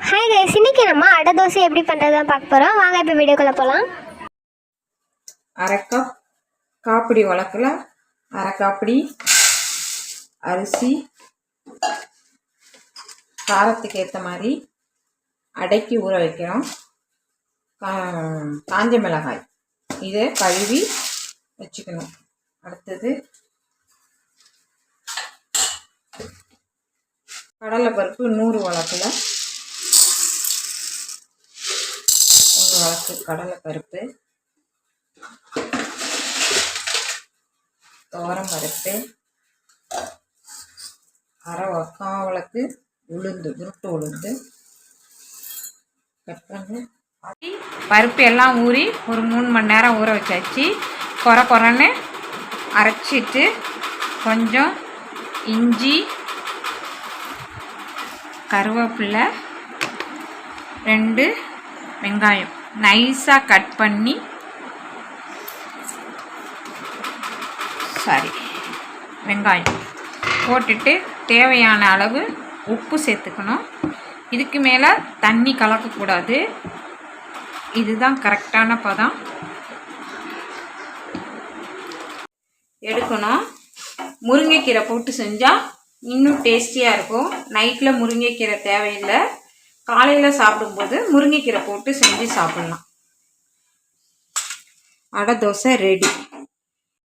Hi guys, இன்னைக்கு நம்ம அடை தோசை எப்படி பண்ணுறதுதான் பார்க்க போகிறோம். வாங்க இப்போ வீடியோக்குள்ளே போகலாம். அரை கப் காப்பிடி வழக்கில் அரை காப்பிடி அரிசி, காரத்துக்கு ஏற்ற மாதிரி அடைக்கி ஊற வைக்கிறோம். காஞ்ச மிளகாய் இதை கழுவி வச்சுக்கணும். அடுத்தது கடலைப்பருப்பு 100 வழக்கில் 1 வழக்கு கடலைப்பருப்பு, துவரம்பருப்பு, அரை வழக்கு உளுந்து, உருட்டு உளுந்து கட் பண்ணி பருப்பு எல்லாம் ஊறி ஒரு 3 மணி நேரம் ஊற வச்சாச்சு. குறைன்னு அரைச்சிட்டு கொஞ்சம் இஞ்சி, கருவேப்பிலை, 2 வெங்காயம் நைஸாக கட் பண்ணி வெங்காயம் போட்டுட்டு தேவையான அளவு உப்பு சேர்த்துக்கணும். இதுக்கு மேலே தண்ணி கலக்கக்கூடாது. இதுதான் கரெக்டான பதம் எடுக்கணும். முருங்கைக்கீரை போட்டு செஞ்சால் இன்னும் டேஸ்டியாக இருக்கும். நைட்டில் முருங்கைக்கீரை தேவையில்லை, காலையில் சாப்பிடும்போது முருங்கைக்கீரை போட்டு செஞ்சு சாப்பிட்லாம். அடை தோசை ரெடி.